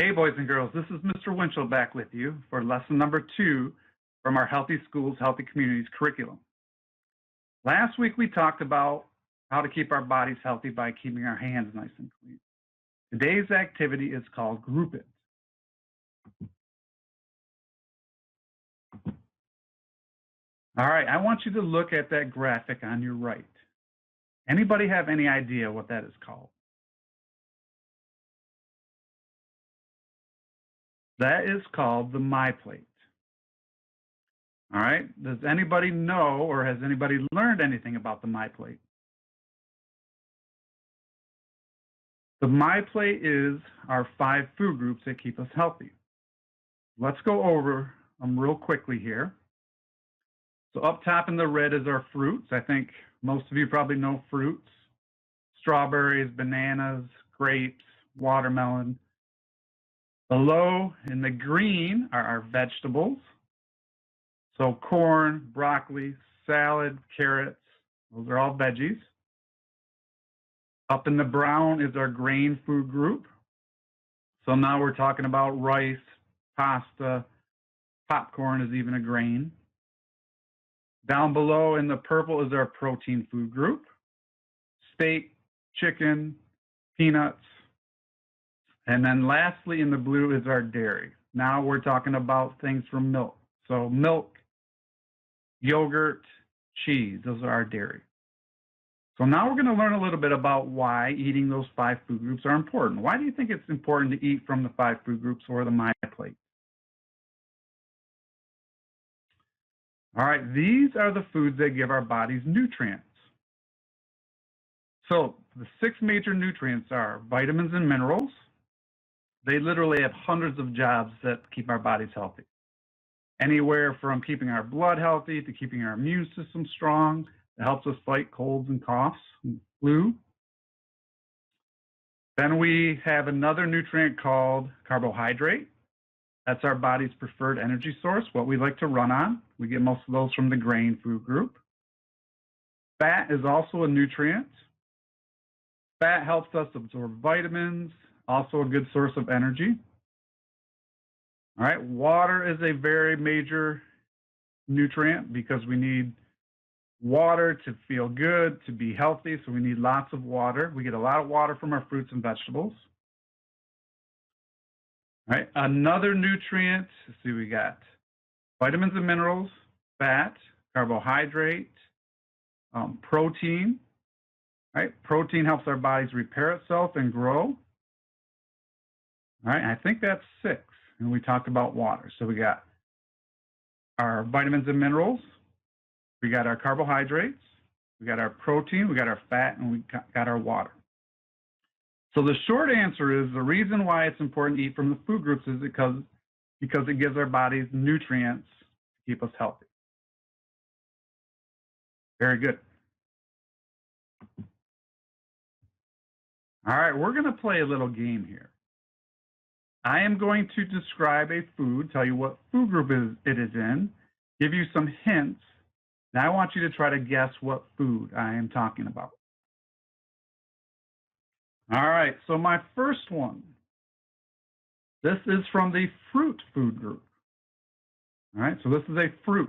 Hey boys and girls, this is Mr. Winchell back with you for lesson number 2 from our Healthy Schools, Healthy Communities curriculum. Last week we talked about how to keep our bodies healthy by keeping our hands nice and clean. Today's activity is called Group It. All right, I want you to look at that graphic on your right. Anybody have any idea what that is called? That is called the MyPlate. All right, does anybody know or has anybody learned anything about the MyPlate? The MyPlate is our 5 food groups that keep us healthy. Let's go over them real quickly here. So up top in the red is our fruits. I think most of you probably know fruits. Strawberries, bananas, grapes, watermelon. Below in the green are our vegetables. So corn, broccoli, salad, carrots, those are all veggies. Up in the brown is our grain food group. So now we're talking about rice, pasta, popcorn is even a grain. Down below in the purple is our protein food group. Steak, chicken, peanuts. And then lastly in the blue is our dairy. Now we're talking about things from milk. So milk, yogurt, cheese, those are our dairy. So now we're going to learn a little bit about why eating those 5 food groups are important. Why do you think it's important to eat from the 5 food groups or the MyPlate? All right, these are the foods that give our bodies nutrients. So the 6 major nutrients are vitamins and minerals. They literally have hundreds of jobs that keep our bodies healthy. Anywhere from keeping our blood healthy to keeping our immune system strong. It helps us fight colds and coughs and flu. Then we have another nutrient called carbohydrate. That's our body's preferred energy source, what we like to run on. We get most of those from the grain food group. Fat is also a nutrient. Fat helps us absorb vitamins, also a good source of energy. All right, water is a very major nutrient because we need water to feel good, to be healthy, so we need lots of water. We get a lot of water from our fruits and vegetables. All right, another nutrient, let's see, we got vitamins and minerals, fat, carbohydrate, protein. All right, protein helps our bodies repair itself and grow. All right, I think that's 6, and we talked about water. So we got our vitamins and minerals, we got our carbohydrates, we got our protein, we got our fat, and we got our water. So the short answer is the reason why it's important to eat from the food groups is because it gives our bodies nutrients to keep us healthy. Very good. All right, we're going to play a little game here. I am going to describe a food, tell you what food group it is in, give you some hints. Now I want you to try to guess what food I am talking about. All right, so my first one, this is from the fruit food group. All right, so this is a fruit.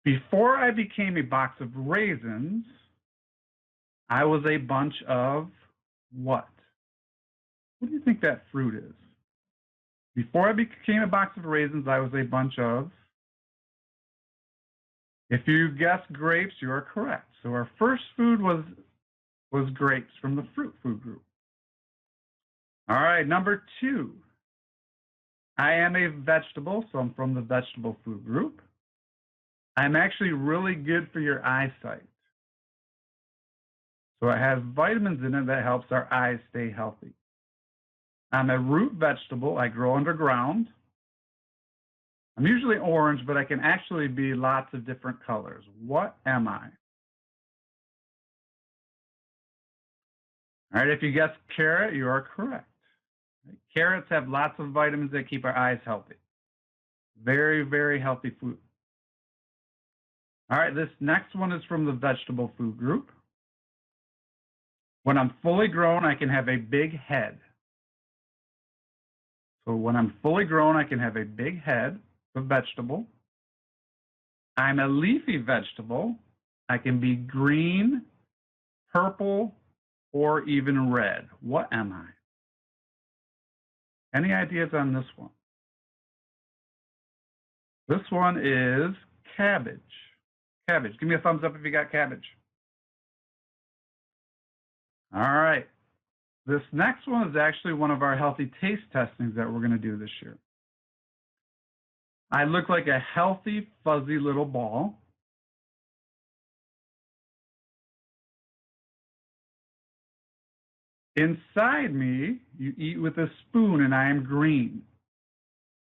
Before I became a box of raisins, I was a bunch of what? What do you think that fruit is? Before I became a box of raisins, I was a bunch of. If you guessed grapes, you are correct. So our first food was grapes from the fruit food group. All right, number 2. I am a vegetable, so I'm from the vegetable food group. I'm actually really good for your eyesight. So it has vitamins in it that helps our eyes stay healthy. I'm a root vegetable. I grow underground. I'm usually orange, but I can actually be lots of different colors. What am I? All right, if you guessed carrot, you are correct. Carrots have lots of vitamins that keep our eyes healthy. Very, very healthy food. All right, this next one is from the vegetable food group. When I'm fully grown, I can have a big head. So when I'm fully grown, I can have a big head of vegetable. I'm a leafy vegetable. I can be green, purple, or even red. What am I? Any ideas on this one? This one is cabbage. Cabbage. Give me a thumbs up if you got cabbage. All right. This next one is actually one of our healthy taste testings that we're going to do this year. I look like a healthy, fuzzy little ball. Inside me, you eat with a spoon, and I am green.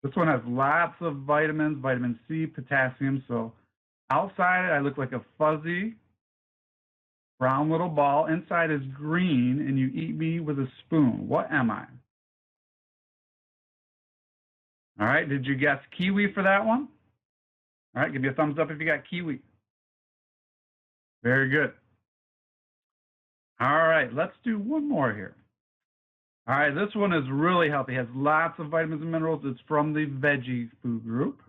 This one has lots of vitamins, vitamin C, potassium. So outside, I look like a fuzzy, brown little ball. Inside is green, and you eat me with a spoon. What am I? All right, did you guess kiwi for that one? All right, give me a thumbs up if you got kiwi. Very good. All right, let's do one more here. All right, this one is really healthy. It has lots of vitamins and minerals. It's from the veggie food group.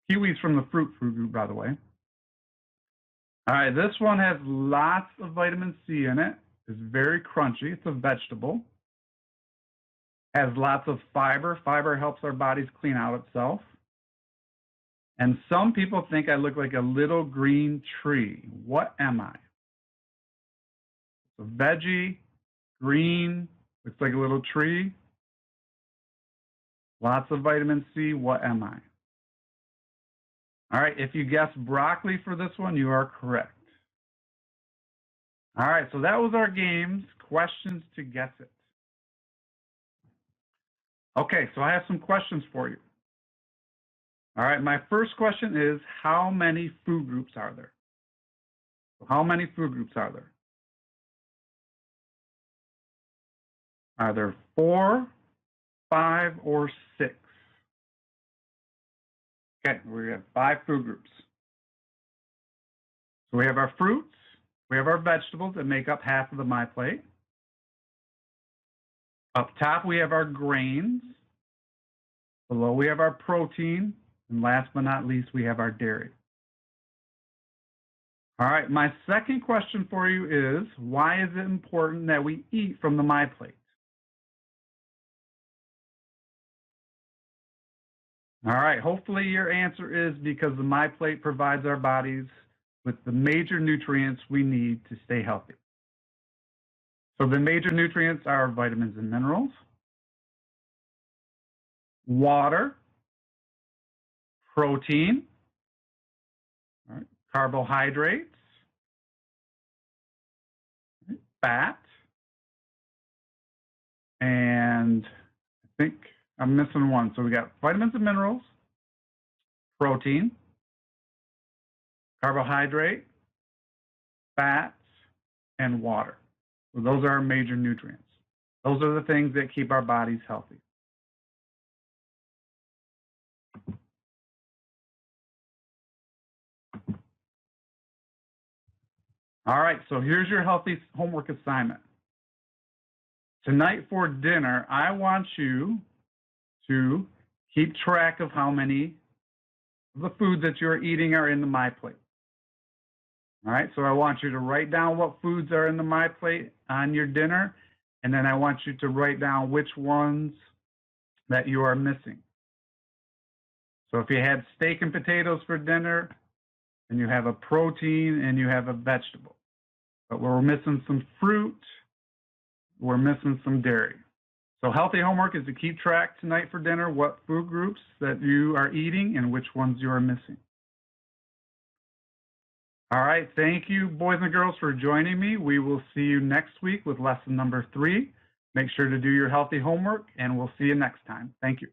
Kiwi's from the fruit food group, by the way. All right, this one has lots of vitamin C in it. It's very crunchy. It's a vegetable. Has lots of fiber. Fiber helps our bodies clean out itself. And some people think I look like a little green tree. What am I? A veggie, green, looks like a little tree. Lots of vitamin C. What am I? All right, if you guessed broccoli for this one, you are correct. All right, so that was our games, questions to guess it. Okay, so I have some questions for you. All right, my first question is, how many food groups are there? How many food groups are there? Are there 4, 5, or 6? Okay, we have 5 food groups. So we have our fruits, we have our vegetables that make up half of the MyPlate. Up top, we have our grains. Below, we have our protein. And last but not least, we have our dairy. All right, my second question for you is, why is it important that we eat from the MyPlate? All right, hopefully your answer is because the MyPlate provides our bodies with the major nutrients we need to stay healthy. So the major nutrients are vitamins and minerals, water, protein, all right, carbohydrates, fat, and I think I'm missing one. So we got vitamins and minerals, protein, carbohydrate, fats, and water. So those are our major nutrients. Those are the things that keep our bodies healthy. All right, so here's your healthy homework assignment. Tonight for dinner, I want you to keep track of how many of the foods that you're eating are in the MyPlate. All right, so I want you to write down what foods are in the MyPlate on your dinner, and then I want you to write down which ones that you are missing. So if you had steak and potatoes for dinner, then you have a protein and you have a vegetable. But we're missing some fruit, we're missing some dairy. So healthy homework is to keep track tonight for dinner what food groups that you are eating and which ones you are missing. All right, thank you, boys and girls, for joining me. We will see you next week with lesson number 3. Make sure to do your healthy homework, and we'll see you next time. Thank you.